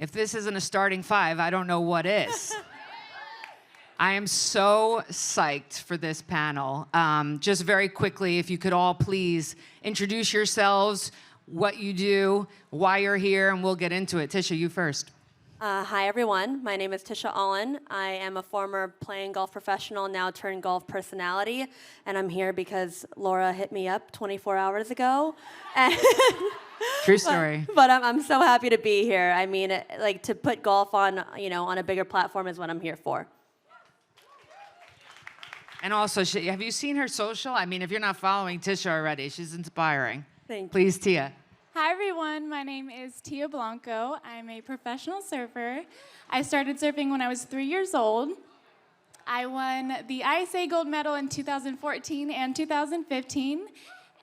If this isn't a starting five, I don't know what is. I am so psyched for this panel. Just very quickly, if you could all please introduce yourselves, what you do, why you're here, and we'll get into it. Tisha, you first. Hi, everyone. My name is Tisha Alyn. I am a former playing golf professional, now turned golf personality, and I'm here because Laura hit me up 24 hours ago. True story. But I'm so happy to be here. I mean, like, to put golf on, on a bigger platform is what I'm here for. And also, have you seen her social? I mean, if you're not following Tisha already, she's inspiring. Thank you. Please, Tia. Hi, everyone. My name is Tia Blanco. I'm a professional surfer. I started surfing when I was 3 years old. I won the ISA gold medal in 2014 and 2015,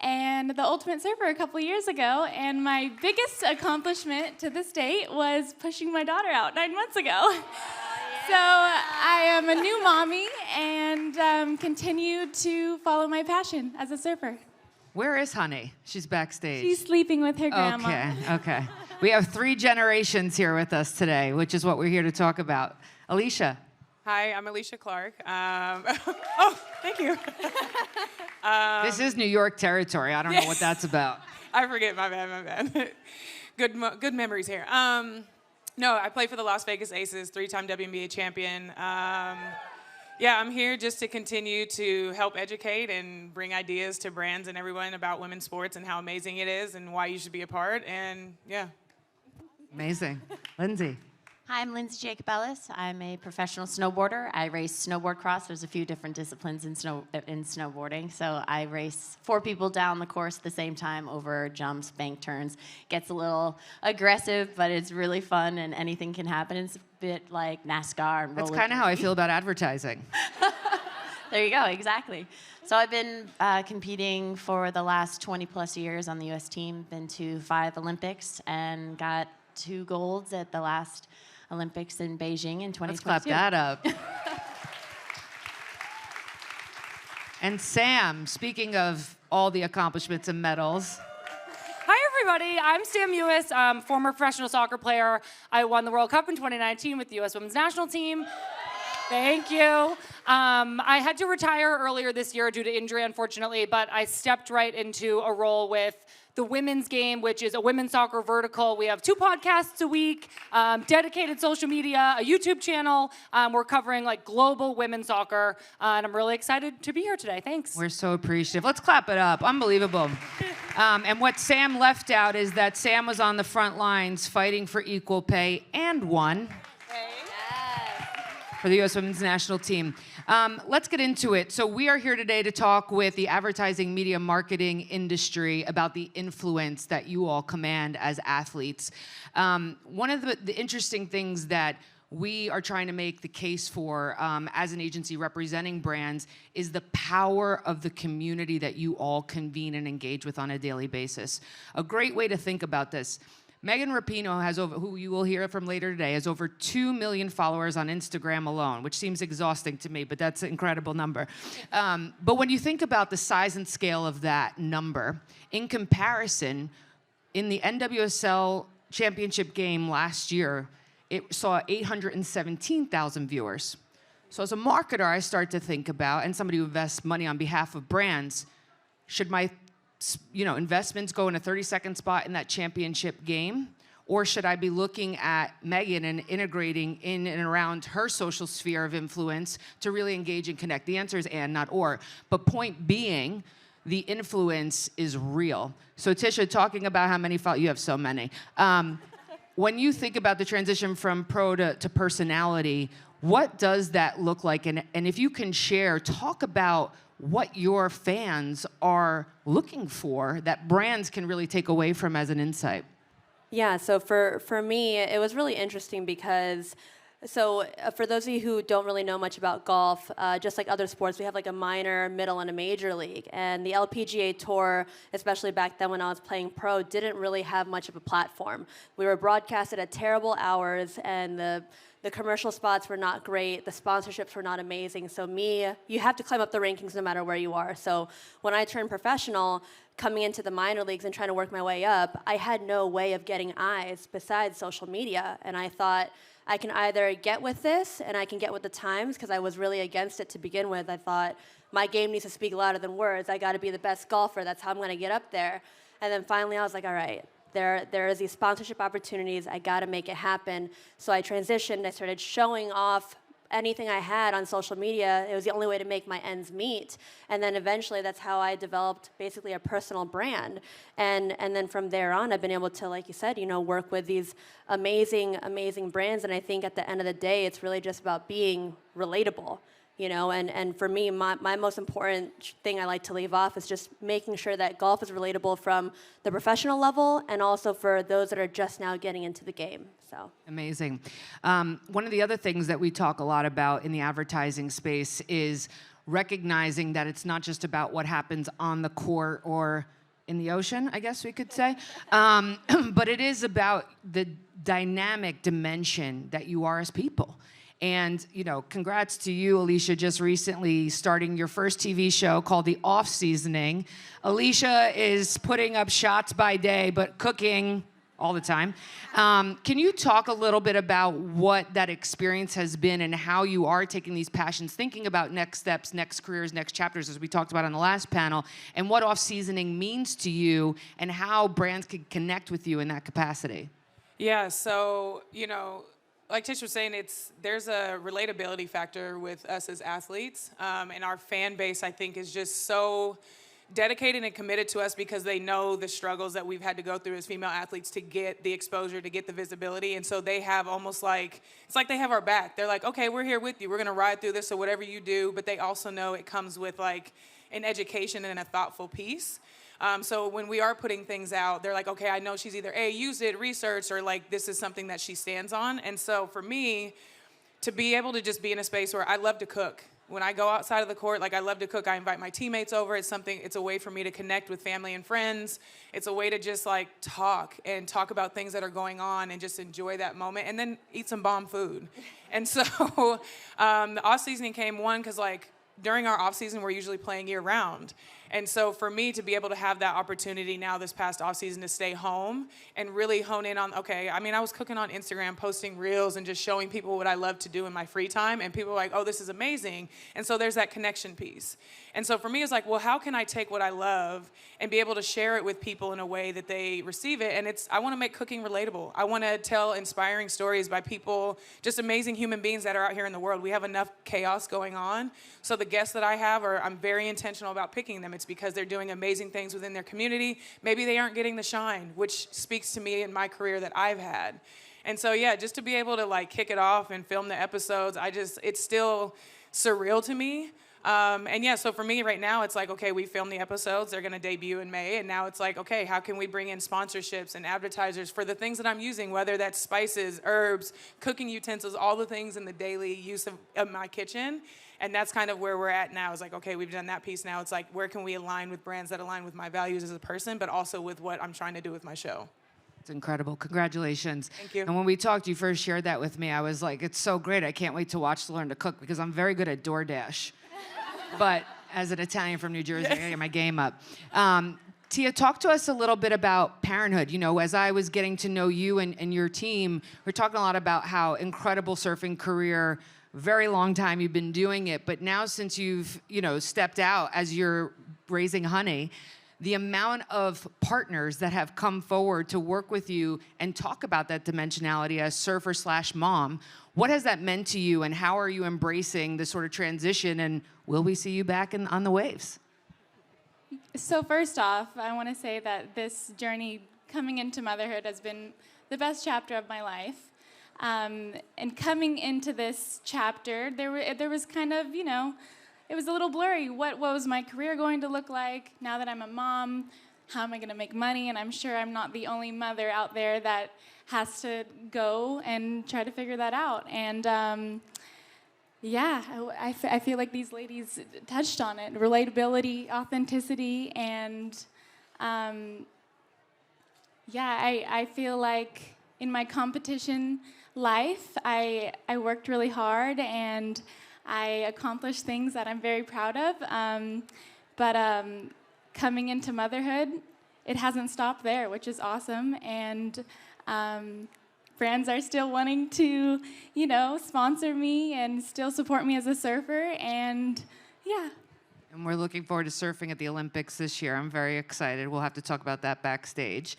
and the Ultimate Surfer a couple years ago. And my biggest accomplishment to this date was pushing my daughter out 9 months ago. So I am a new mommy and continue to follow my passion as a surfer. Where is Honey? She's backstage. She's sleeping with her grandma. Okay. We have 3 generations here with us today, which is what we're here to talk about. Alysha. Hi, I'm Alysha Clark. Oh, thank you. This is New York territory. I don't know what that's about. I forget, my bad. Good memories here. No, I play for the Las Vegas Aces, 3-time WNBA champion. I'm here just to continue to help educate and bring ideas to brands and everyone about women's sports and how amazing it is and why you should be a part. And yeah. Amazing. Lindsey. Hi, I'm Lindsey Jacobellis. I'm a professional snowboarder. I race snowboard cross. There's a few different disciplines in snowboarding. So I race 4 people down the course at the same time over jumps, bank turns. Gets a little aggressive, but it's really fun and anything can happen. It's a bit like NASCAR and That's kind of how I feel about advertising. There you go, exactly. So I've been competing for the last 20 plus years on the US team. Been to 5 Olympics and got 2 golds at the last Olympics in Beijing in 2022. Let's clap that up. And Sam, speaking of all the accomplishments and medals. Hi, everybody. I'm Sam Mewis, former professional soccer player. I won the World Cup in 2019 with the U.S. Women's National Team. Thank you. I had to retire earlier this year due to injury, unfortunately, but I stepped right into a role with the women's game, which is a women's soccer vertical. We have 2 podcasts a week, dedicated social media, a YouTube channel. We're covering like global women's soccer, and I'm really excited to be here today. Thanks. We're so appreciative. Let's clap it up. Unbelievable. And what Sam left out is that Sam was on the front lines fighting for equal pay and won. For the U.S. Women's National Team. Let's get into it. So we are here today to talk with the advertising media marketing industry about the influence that you all command as athletes. One of the interesting things that we are trying to make the case for as an agency representing brands is the power of the community that you all convene and engage with on a daily basis. A great way to think about this. Megan Rapinoe has who you will hear from later today, has over 2 million followers on Instagram alone, which seems exhausting to me, but that's an incredible number. But when you think about the size and scale of that number, in comparison, in the NWSL championship game last year, it saw 817,000 viewers. So as a marketer, I start to think about, and somebody who invests money on behalf of brands, should my investments go in a 30-second spot in that championship game? Or should I be looking at Megan and integrating in and around her social sphere of influence to really engage and connect? The answer is and, not or. But point being, the influence is real. So Tisha, talking about how many you have so many. When you think about the transition from pro to personality, what does that look like? And if you can share, talk about what your fans are looking for that brands can really take away from as an insight. Yeah, so for me, it was really interesting because So for those of you who don't really know much about golf, just like other sports, we have like a minor, middle, and a major league. And the LPGA Tour, especially back then when I was playing pro, didn't really have much of a platform. We were broadcasted at terrible hours, and the commercial spots were not great. The sponsorships were not amazing. So you have to climb up the rankings no matter where you are. So when I turned professional, coming into the minor leagues and trying to work my way up, I had no way of getting eyes besides social media. And I thought, I can either get with this and I can get with the times, because I was really against it to begin with. I thought, my game needs to speak louder than words. I got to be the best golfer. That's how I'm going to get up there. And then finally I was like, all right, there is these sponsorship opportunities. I got to make it happen. So I transitioned. I started showing off anything I had on social media. It was the only way to make my ends meet. And then eventually that's how I developed basically a personal brand. And then from there on, I've been able to, like you said, work with these amazing, amazing brands. And I think at the end of the day, it's really just about being relatable. And for me, my most important thing I like to leave off is just making sure that golf is relatable from the professional level and also for those that are just now getting into the game. So amazing. One of the other things that we talk a lot about in the advertising space is recognizing that it's not just about what happens on the court or in the ocean, I guess we could say, but it is about the dynamic dimension that you are as people. And, congrats to you, Alysha, just recently starting your first TV show called The Off Seasoning. Alysha is putting up shots by day, but cooking all the time. Can you talk a little bit about what that experience has been and how you are taking these passions, thinking about next steps, next careers, next chapters, as we talked about on the last panel, and what Off Seasoning means to you and how brands can connect with you in that capacity? Yeah, so, like Tisha was saying, there's a relatability factor with us as athletes, and our fan base, I think, is just so dedicated and committed to us because they know the struggles that we've had to go through as female athletes to get the exposure, to get the visibility, and so they have almost like, it's like they have our back. They're like, okay, we're here with you. We're going to ride through this, so whatever you do, but they also know it comes with like an education and a thoughtful piece. So when we are putting things out, they're like, okay, I know she's either used it, researched, or like this is something that she stands on. And so for me, to be able to just be in a space where I love to cook. When I go outside of the court, like I love to cook. I invite my teammates over. It's a way for me to connect with family and friends. It's a way to just like talk about things that are going on and just enjoy that moment and then eat some bomb food. And so the off seasoning came because like during our off season, we're usually playing year round. And so for me to be able to have that opportunity now this past off season to stay home and really hone in on, I was cooking on Instagram, posting reels and just showing people what I love to do in my free time. And people were like, oh, this is amazing. And so there's that connection piece. And so for me, it's like, well, how can I take what I love and be able to share it with people in a way that they receive it? And I want to make cooking relatable. I want to tell inspiring stories by people, just amazing human beings that are out here in the world. We have enough chaos going on. So the guests that I have I'm very intentional about picking them. It's because they're doing amazing things within their community. Maybe they aren't getting the shine, which speaks to me in my career that I've had. And so, yeah, just to be able to like kick it off and film the episodes, it's still surreal to me. And yeah, so for me right now, it's like, okay, we filmed the episodes. They're going to debut in May. And now it's like, okay, how can we bring in sponsorships and advertisers for the things that I'm using, whether that's spices, herbs, cooking utensils, all the things in the daily use of my kitchen. And that's kind of where we're at now is like, okay, we've done that piece now. It's like, where can we align with brands that align with my values as a person, but also with what I'm trying to do with my show. It's incredible. Congratulations. Thank you. And when we talked, you first shared that with me. I was like, it's so great. I can't wait to watch to learn to cook because I'm very good at DoorDash. But as an Italian from New Jersey, I gotta get my game up. Tia, talk to us a little bit about parenthood. As I was getting to know you and your team, we're talking a lot about how incredible surfing career, very long time you've been doing it, but now since you've, stepped out as you're raising honey, the amount of partners that have come forward to work with you and talk about that dimensionality as surfer/mom, what has that meant to you and how are you embracing this sort of transition and will we see you back on the waves? So first off, I want to say that this journey coming into motherhood has been the best chapter of my life. And coming into this chapter, there was kind of, it was a little blurry. What was my career going to look like now that I'm a mom? how am I going to make money? And I'm sure I'm not the only mother out there that has to go and try to figure that out. And yeah, I feel like these ladies touched on it. Relatability, authenticity, and yeah, I feel like in my competition life, I worked really hard and I accomplished things that I'm very proud of. But coming into motherhood, it hasn't stopped there, which is awesome. And brands are still wanting to, sponsor me and still support me as a surfer. And yeah. And we're looking forward to surfing at the Olympics this year. I'm very excited. We'll have to talk about that backstage.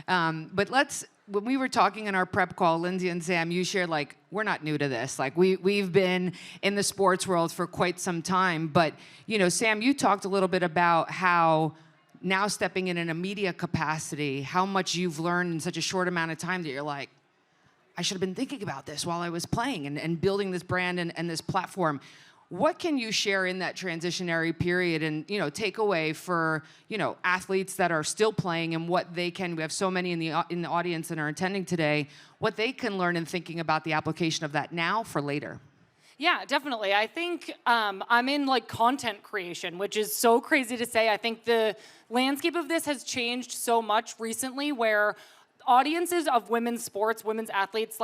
But when we were talking in our prep call, Lindsey and Sam, you shared, we're not new to this. We've been in the sports world for quite some time. But, Sam, you talked a little bit about how now stepping in a media capacity, how much you've learned in such a short amount of time that you're like, I should have been thinking about this while I was playing and building this brand and this platform. What can you share in that transitionary period and, takeaway for, athletes that are still playing and what they can, we have so many in the audience that are attending today, what they can learn in thinking about the application of that now for later? Yeah, definitely. I think I'm in content creation, which is so crazy to say. I think the landscape of this has changed so much recently where audiences of women's sports, women's athletes,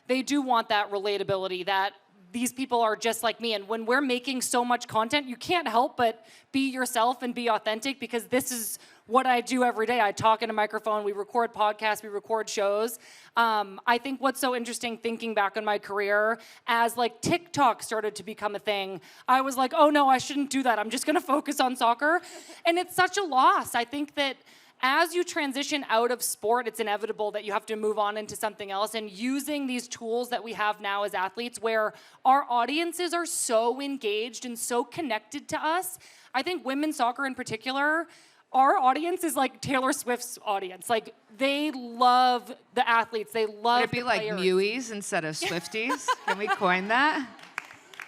they do want that relatability, that these people are just like me. And when we're making so much content, you can't help but be yourself and be authentic because this is what I do every day. I talk in a microphone, we record podcasts, we record shows. I think what's so interesting thinking back on my career as TikTok started to become a thing, I was like, oh no, I shouldn't do that. I'm just gonna focus on soccer. And it's such a loss. I think that as you transition out of sport, it's inevitable that you have to move on into something else. And using these tools that we have now as athletes where our audiences are so engaged and so connected to us, I think women's soccer in particular, our audience is like Taylor Swift's audience. They love the athletes. They love Would it be like Mewis instead of Swifties? Can we coin that?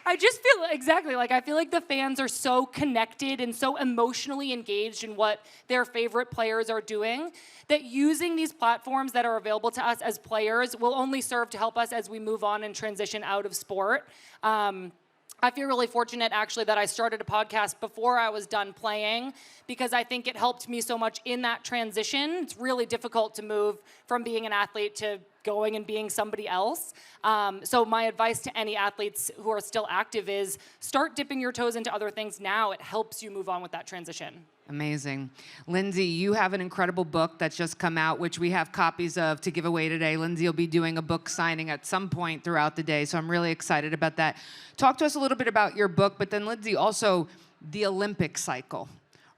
I just feel exactly I feel like the fans are so connected and so emotionally engaged in what their favorite players are doing that using these platforms that are available to us as players will only serve to help us as we move on and transition out of sport. I feel really fortunate, actually, that I started a podcast before I was done playing because I think it helped me so much in that transition. It's really difficult to move from being an athlete to going and being somebody else. So my advice to any athletes who are still active is start dipping your toes into other things now. It helps you move on with that transition. Amazing. Lindsey, you have an incredible book that's just come out, which we have copies of to give away today. Lindsey will be doing a book signing at some point throughout the day, so I'm really excited about that. Talk to us a little bit about your book, but then Lindsey, also the Olympic cycle,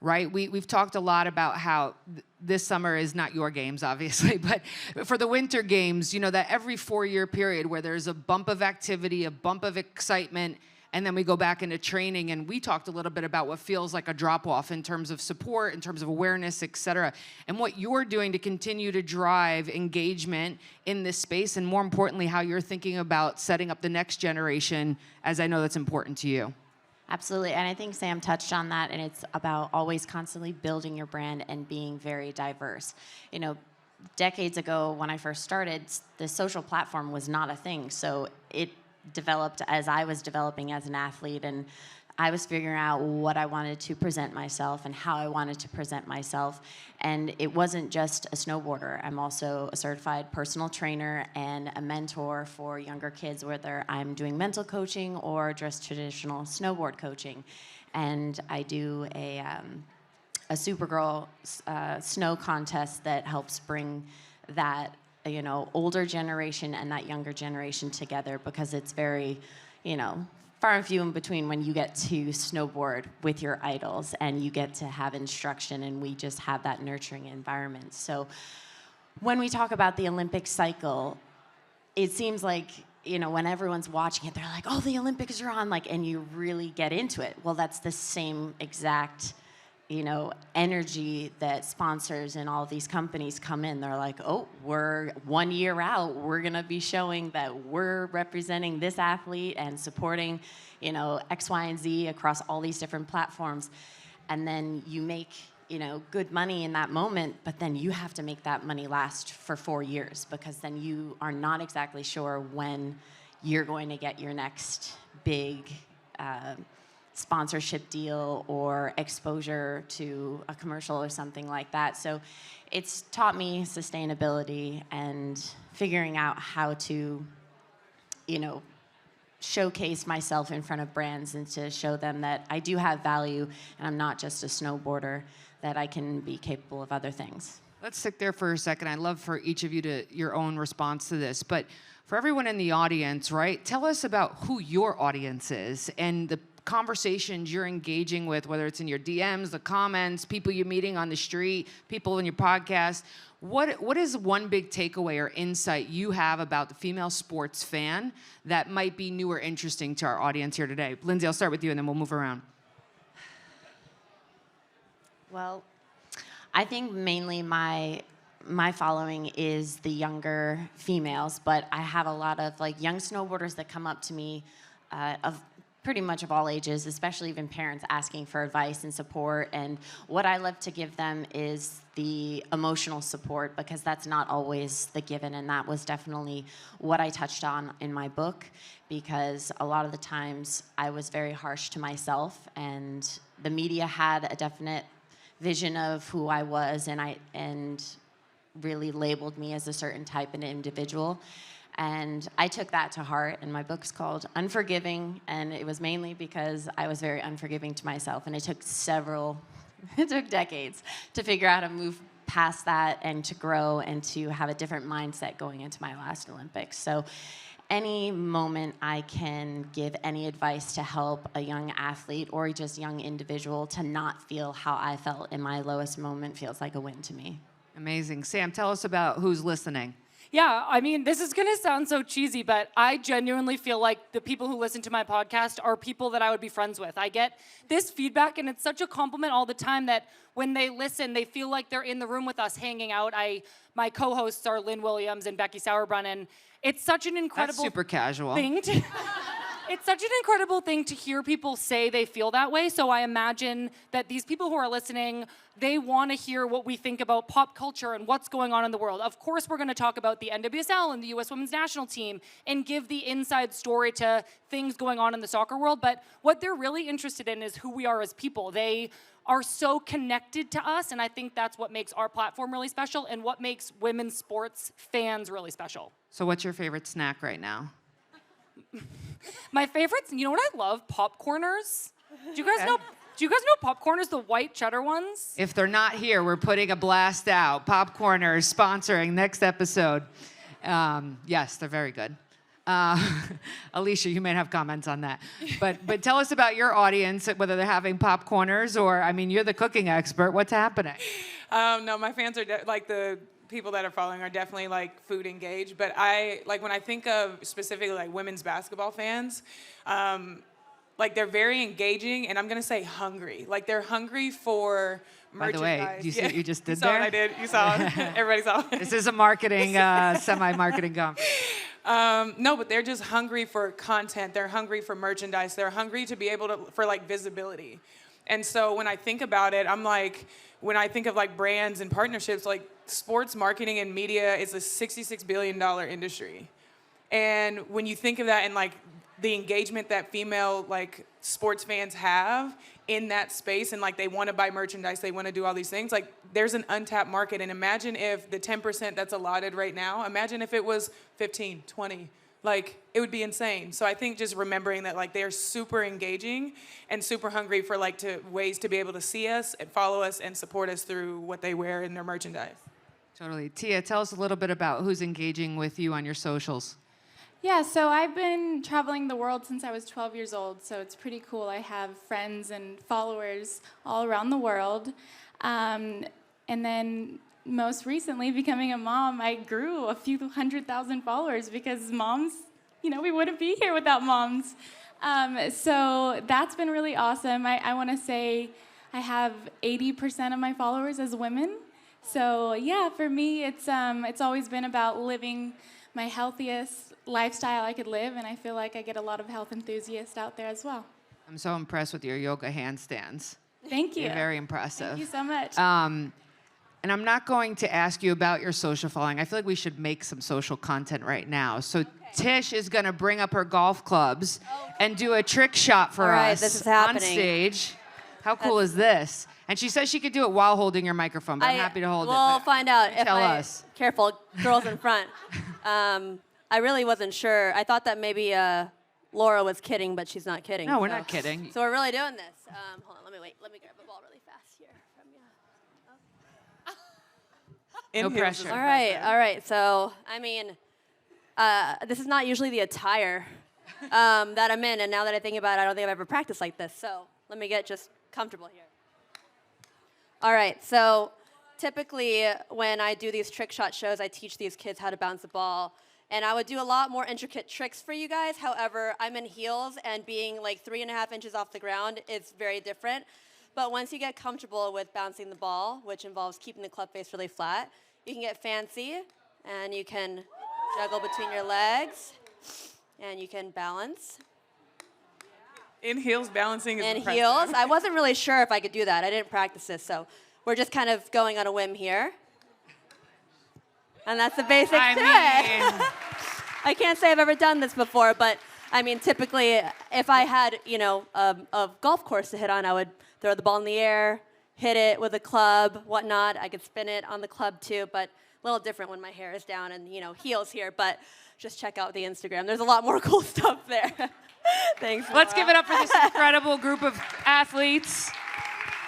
right? We've talked a lot about how this summer is not your games, obviously, but for the winter games, that every 4-year period where there's a bump of activity, a bump of excitement, and then we go back into training, and we talked a little bit about what feels like a drop-off in terms of support, in terms of awareness, et cetera, and what you're doing to continue to drive engagement in this space, and more importantly, how you're thinking about setting up the next generation, as I know that's important to you. Absolutely, and I think Sam touched on that, and it's about always constantly building your brand and being very diverse. Decades ago when I first started, the social platform was not a thing, so it developed as I was developing as an athlete, and I was figuring out what I wanted to present myself and how I wanted to present myself. And it wasn't just a snowboarder. I'm also a certified personal trainer and a mentor for younger kids, whether I'm doing mental coaching or just traditional snowboard coaching. And I do a Supergirl snow contest that helps bring that older generation and that younger generation together, because it's very, far and few in between when you get to snowboard with your idols and you get to have instruction, and we just have that nurturing environment. So when we talk about the Olympic cycle, it seems like, when everyone's watching it, they're like, oh, the Olympics are on, and you really get into it. Well, that's the same exact energy that sponsors and all these companies come in. They're like, oh, we're 1 year out. We're going to be showing that we're representing this athlete and supporting, X, Y, and Z across all these different platforms. And then you make, good money in that moment, but then you have to make that money last for 4 years, because then you are not exactly sure when you're going to get your next big sponsorship deal or exposure to a commercial or something like that. So it's taught me sustainability and figuring out how to, showcase myself in front of brands and to show them that I do have value and I'm not just a snowboarder, that I can be capable of other things. Let's stick there for a second. I'd love for each of you to your own response to this, but for everyone in the audience, right, tell us about who your audience is and the conversations you're engaging with, whether it's in your DMs, the comments, people you're meeting on the street, people in your podcast. What is one big takeaway or insight you have about the female sports fan that might be new or interesting to our audience here today? Lindsey, I'll start with you and then we'll move around. Well, I think mainly my following is the younger females, but I have a lot of young snowboarders that come up to me of pretty much of all ages, especially even parents asking for advice and support. And what I love to give them is the emotional support, because that's not always the given. And that was definitely what I touched on in my book, because a lot of the times I was very harsh to myself, and the media had a definite vision of who I was, and really labeled me as a certain type of individual. And I took that to heart, and my book's called Unforgiving, and it was mainly because I was very unforgiving to myself, and it took decades to figure out how to move past that and to grow and to have a different mindset going into my last Olympics. So any moment I can give any advice to help a young athlete or just young individual to not feel how I felt in my lowest moment feels like a win to me. Amazing. Sam, tell us about who's listening. Yeah, I mean, this is going to sound so cheesy, but I genuinely feel like the people who listen to my podcast are people that I would be friends with. I get this feedback, and it's such a compliment all the time that when they listen, they feel like they're in the room with us hanging out. My co-hosts are Lynn Williams and Becky Sauerbrunn, and it's such an incredible That's super casual. thing to... It's such an incredible thing to hear people say they feel that way. So I imagine that these people who are listening, they want to hear what we think about pop culture and what's going on in the world. Of course, we're going to talk about the NWSL and the U.S. Women's National Team and give the inside story to things going on in the soccer world. But what they're really interested in is who we are as people. They are so connected to us, and I think that's what makes our platform really special and what makes women's sports fans really special. So what's your favorite snack right now? My favorites, you know what I love? Popcorners. Do you guys know popcorners, the white cheddar ones? If they're not here, we're putting a blast out. Popcorners sponsoring next episode. Yes, they're very good. Alysha, you may have comments on that. But tell us about your audience, whether they're having popcorners or, I mean, you're the cooking expert. What's happening? No, my fans are the people that are following are definitely food engaged, but when I think of specifically women's basketball fans, they're very engaging, and I'm gonna say hungry. They're hungry for merchandise. By the way, do you see what you just did there? You saw what I did? You saw it? Everybody saw it. This is a marketing, semi-marketing conference. No, but they're just hungry for content. They're hungry for merchandise. They're hungry to be able to, for visibility. And so when I think about it, when I think of brands and partnerships, sports marketing and media is a $66 billion industry. And when you think of that and the engagement that female sports fans have in that space, and they want to buy merchandise, they want to do all these things, there's an untapped market. And imagine if the 10% that's allotted right now, imagine if it was 15, 20, it would be insane. So I think just remembering that they're super engaging and super hungry for ways to be able to see us and follow us and support us through what they wear in their merchandise. Totally. Tia, tell us a little bit about who's engaging with you on your socials. Yeah, so I've been traveling the world since I was 12 years old, so it's pretty cool. I have friends and followers all around the world. And then most recently, becoming a mom, I grew a few 100,000 followers because moms, we wouldn't be here without moms. So that's been really awesome. I want to say I have 80% of my followers as women. So yeah, for me, it's always been about living my healthiest lifestyle I could live, and I feel like I get a lot of health enthusiasts out there as well. I'm so impressed with your yoga handstands. Thank you. You're very impressive. Thank you so much. And I'm not going to ask you about your social following. I feel like we should make some social content right now. So Tish is going to bring up her golf clubs and do a trick shot for All right, us this is on happening. stage. How cool is this? And she says she could do it while holding your microphone, but I'm happy to hold it. We'll But find out. tell us. Careful, girls in front. I really wasn't sure. I thought that maybe Laura was kidding, but she's not kidding. No, we're not kidding. So we're really doing this. Hold on, let me grab the ball really fast here from you. No In heels is pressure. All right. So, I mean, this is not usually the attire that I'm in, and now that I think about it, I don't think I've ever practiced like this. So let me get just comfortable here. All right, so typically when I do these trick shot shows, I teach these kids how to bounce the ball. And I would do a lot more intricate tricks for you guys. However, I'm in heels, and being like 3.5 inches off the ground is very different. But once you get comfortable with bouncing the ball, which involves keeping the club face really flat, you can get fancy, and you can juggle between your legs, and you can balance. In heels, balancing is In impressive. heels. I wasn't really sure if I could do that. I didn't practice this, so we're just kind of going on a whim here. And that's the basics to it. I can't say I've ever done this before, but I mean, typically, if I had, a golf course to hit on, I would throw the ball in the air, hit it with a club, whatnot. I could spin it on the club too, but a little different when my hair is down and, heels here. But just check out the Instagram. There's a lot more cool stuff there. Thanks. Let's give it up for this incredible group of athletes.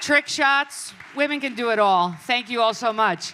Trick shots. Women can do it all. Thank you all so much.